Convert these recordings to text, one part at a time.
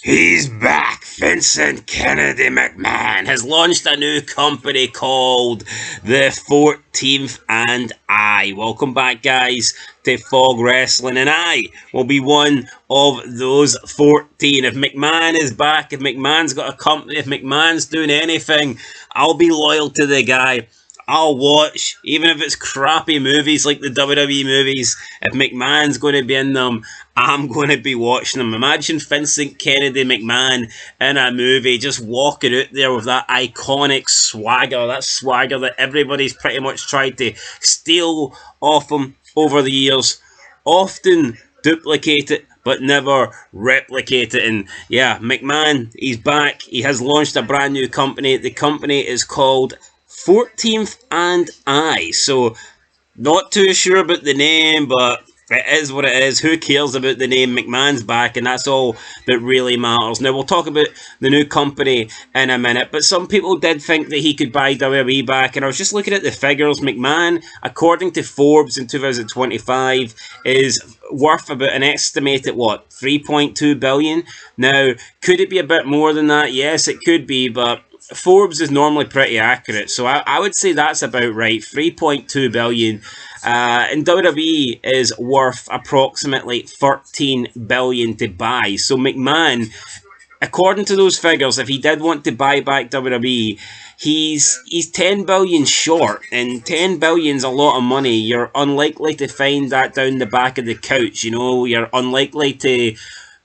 He's back! Vincent Kennedy McMahon has launched a new company called the 14th and I. Welcome back, guys, to Fog Wrestling, and I will be one of those 14. If McMahon is back, if McMahon's got a company, if McMahon's doing anything, I'll be loyal to the guy. I'll watch, even if it's crappy movies like the WWE movies. If McMahon's going to be in them, I'm going to be watching them. Imagine Vincent Kennedy McMahon in a movie, just walking out there with that iconic swagger, that everybody's pretty much tried to steal off him over the years. Often duplicate it, but never replicate it. And yeah, McMahon, he's back. He has launched a brand new company. The company is called 14th and I. So, not too sure about the name, but it is what it is. Who cares about the name? McMahon's back, and that's all that really matters. Now, we'll talk about the new company in a minute, but some people did think that he could buy WWE back, and I was just looking at the figures. McMahon, according to Forbes in 2025, is worth about an estimated, 3.2 billion? Now, could it be a bit more than that? Yes, it could be, but Forbes is normally pretty accurate, so I would say that's about right. 3.2 billion. And WWE is worth approximately 13 billion to buy. So McMahon, according to those figures, if he did want to buy back WWE, he's 10 billion short, and 10 billion's a lot of money. You're unlikely to find that down the back of the couch. You're unlikely to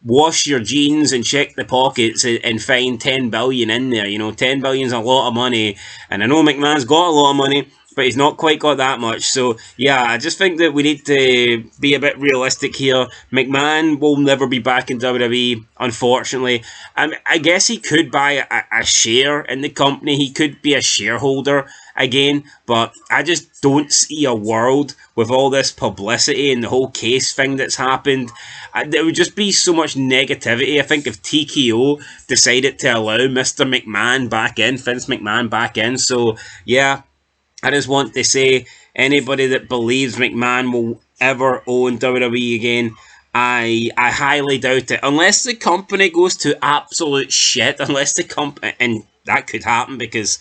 wash your jeans and check the pockets and find 10 billion in there. 10 billion's a lot of money, and I know McMahon's got a lot of money, but he's not quite got that much. So yeah, I just think that we need to be a bit realistic here. McMahon will never be back in WWE, unfortunately. I guess he could buy a share in the company. He could be a shareholder again, but I just don't see a world with all this publicity and the whole case thing that's happened. There would just be so much negativity. I think if TKO decided to allow Mr. McMahon back in, Vince McMahon back in. So yeah, I just want to say, anybody that believes McMahon will ever own WWE again, I highly doubt it. Unless the company goes to absolute shit, and that could happen because,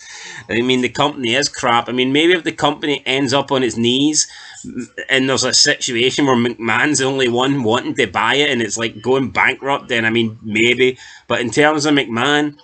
the company is crap. Maybe if the company ends up on its knees and there's a situation where McMahon's the only one wanting to buy it and it's like going bankrupt, then maybe. But in terms of McMahon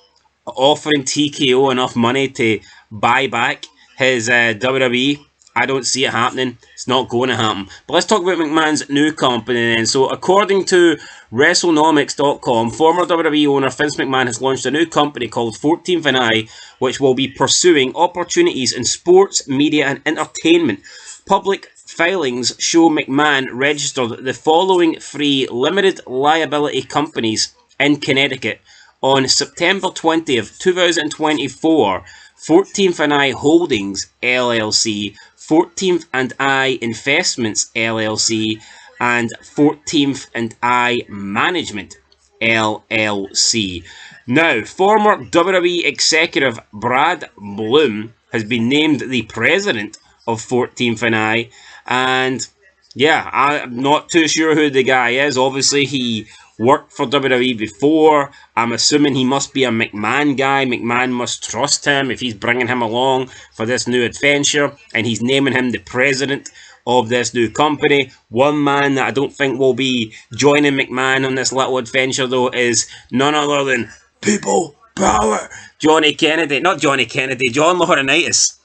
offering TKO enough money to buy back his WWE, I don't see it happening. It's not going to happen. But let's talk about McMahon's new company then. So according to WrestleNomics.com, former WWE owner Vince McMahon has launched a new company called 14th and I, which will be pursuing opportunities in sports, media and entertainment. Public filings show McMahon registered the following three limited liability companies in Connecticut on September 20th, 2024. 14th and I Holdings LLC, 14th and I Investments LLC, and 14th and I Management LLC. Now, former WWE executive Brad Bloom has been named the president of 14th and I, and yeah, I'm not too sure who the guy is. Obviously, he worked for WWE before. I'm assuming he must be a McMahon guy. McMahon must trust him if he's bringing him along for this new adventure, and he's naming him the president of this new company. One man that I don't think will be joining McMahon on this little adventure, though, is none other than People Power John Laurinaitis.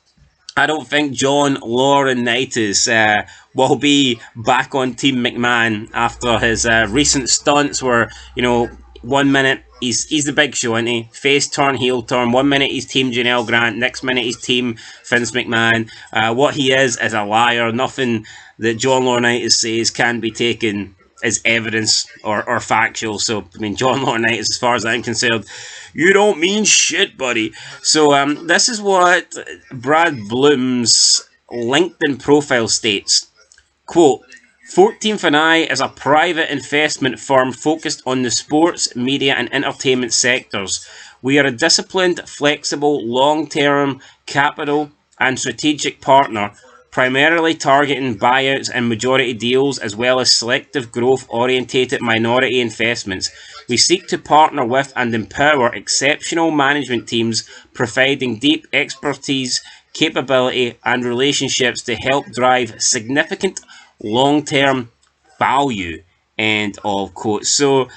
I don't think John Laurinaitis will be back on Team McMahon after his recent stunts where, 1 minute he's the Big Show, isn't he? Face turn, heel turn. 1 minute he's Team Janelle Grant, next minute he's Team Vince McMahon. What he is a liar. Nothing that John Laurinaitis says can be taken as evidence or factual. So, John Laurinaitis, as far as I'm concerned, you don't mean shit, buddy. So, this is what Brad Bloom's LinkedIn profile states. Quote, 14th and I is a private investment firm focused on the sports, media and entertainment sectors. We are a disciplined, flexible, long-term capital and strategic partner primarily targeting buyouts and majority deals, as well as selective growth-oriented minority investments. We seek to partner with and empower exceptional management teams, providing deep expertise, capability, and relationships to help drive significant long-term value. End of quote. So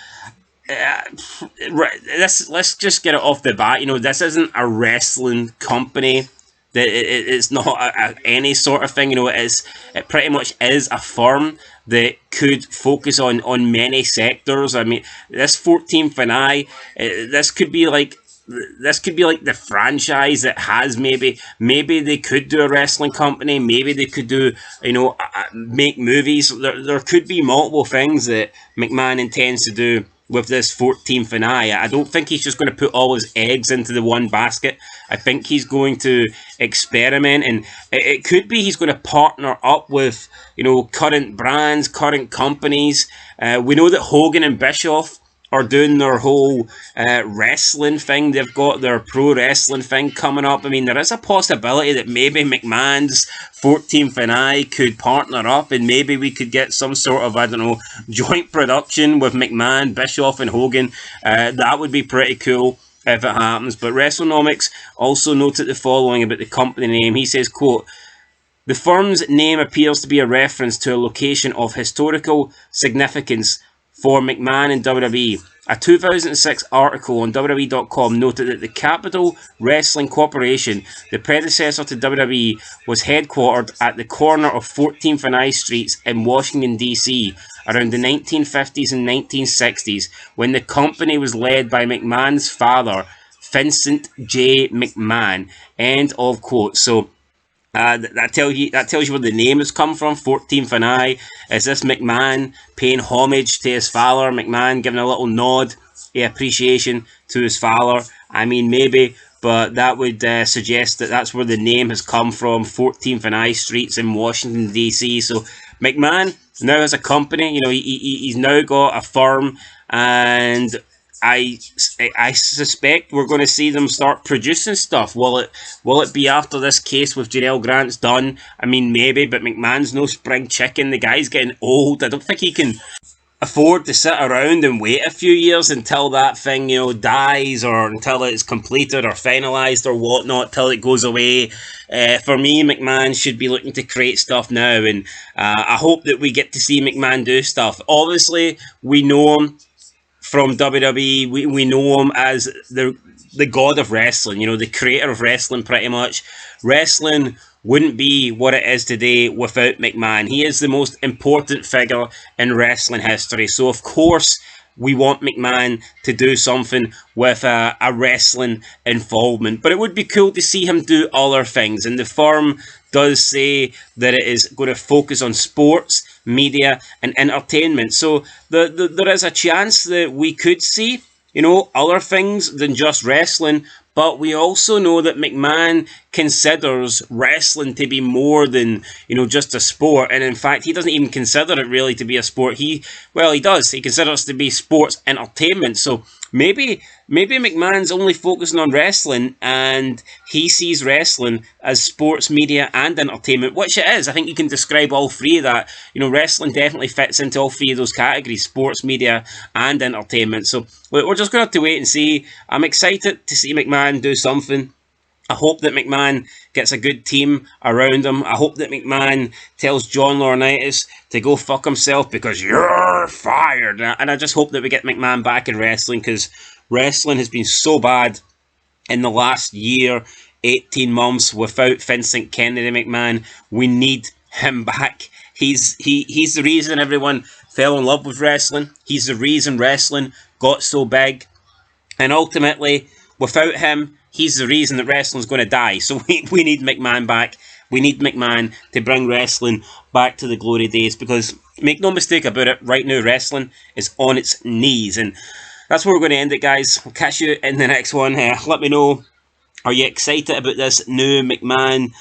let's just get it off the bat. This isn't a wrestling company. It's not any sort of thing. It pretty much is a firm that could focus on many sectors. I mean, this 14th and I, this could be like the franchise that has maybe they could do a wrestling company, maybe they could do make movies. There could be multiple things that McMahon intends to do with this 14th and I don't think he's just going to put all his eggs into the one basket. I think he's going to experiment, and it could be he's going to partner up with current brands, current companies. We know that Hogan and Bischoff are doing their whole wrestling thing. They've got their pro wrestling thing coming up. I mean, there is a possibility that maybe McMahon's 14th and I could partner up, and maybe we could get some sort of, I don't know, joint production with McMahon, Bischoff, and Hogan. That would be pretty cool if it happens. But WrestleNomics also noted the following about the company name. He says, quote, "The firm's name appears to be a reference to a location of historical significance for McMahon and WWE. A 2006 article on WWE.com noted that the Capital Wrestling Corporation, the predecessor to WWE, was headquartered at the corner of 14th and I Streets in Washington, D.C. around the 1950s and 1960s, when the company was led by McMahon's father, Vincent J. McMahon." End of quote. So that tells you where the name has come from. 14th and I. Is this McMahon paying homage to his father? McMahon giving a little nod, appreciation to his father? I mean, maybe, but that would suggest that that's where the name has come from. 14th and I Streets in Washington, D.C. So McMahon now has a company. He's now got a firm, and I suspect we're going to see them start producing stuff. Will it be after this case with Jarrell Grant's done? I mean, maybe, but McMahon's no spring chicken. The guy's getting old. I don't think he can afford to sit around and wait a few years until that thing, dies, or until it's completed or finalised or whatnot, till it goes away. For me, McMahon should be looking to create stuff now, and I hope that we get to see McMahon do stuff. Obviously, we know him from WWE. We know him as the god of wrestling, the creator of wrestling, pretty much. Wrestling wouldn't be what it is today without McMahon. He is the most important figure in wrestling history. So, of course, we want McMahon to do something with a wrestling involvement. But it would be cool to see him do other things. And the firm does say that it is going to focus on sports, media, and entertainment. So there is a chance that we could see, other things than just wrestling. But we also know that McMahon considers wrestling to be more than, just a sport. And in fact, he doesn't even consider it really to be a sport. He does. He considers it to be sports entertainment. So maybe McMahon's only focusing on wrestling, and he sees wrestling as sports, media, and entertainment, which it is. I think you can describe all three of that. Wrestling definitely fits into all three of those categories: sports, media, and entertainment. So we're just going to have to wait and see. I'm excited to see McMahon do something. I hope that McMahon gets a good team around him. I hope that McMahon tells John Laurinaitis to go fuck himself because you're fired. And I just hope that we get McMahon back in wrestling, because wrestling has been so bad in the last year, 18 months without Vincent Kennedy McMahon. We need him back. He's the reason everyone fell in love with wrestling. He's the reason wrestling got so big. And ultimately, without him, he's the reason that wrestling's going to die. So we need McMahon back. We need McMahon to bring wrestling back to the glory days, because make no mistake about it, right now wrestling is on its knees. And that's where we're going to end it, guys. We'll catch you in the next one. Let me know, are you excited about this new McMahon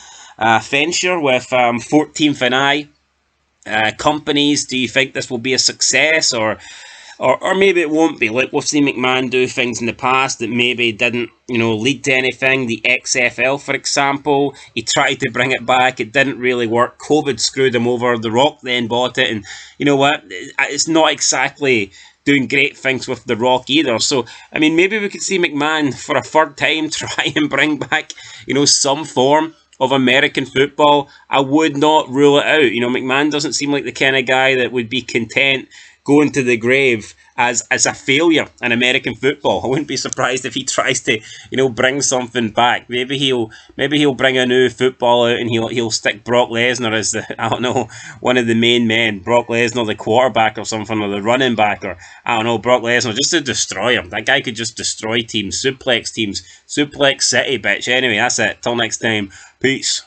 venture with 14th and I companies? Do you think this will be a success, or or maybe it won't be. Like, we've seen McMahon do things in the past that maybe didn't, lead to anything. The XFL, for example, he tried to bring it back. It didn't really work. COVID screwed him over. The Rock then bought it, and you know what? It's not exactly doing great things with The Rock either. So, I mean, maybe we could see McMahon for a third time try and bring back, some form of American football. I would not rule it out. McMahon doesn't seem like the kind of guy that would be content going to the grave as a failure in American football. I wouldn't be surprised if he tries to, bring something back. Maybe he'll bring a new football out and he'll stick Brock Lesnar as one of the main men. Brock Lesnar, the quarterback or something, or the running back, or Brock Lesnar, just to destroy him. That guy could just destroy teams, suplex City, bitch. Anyway, that's it. Till next time. Peace.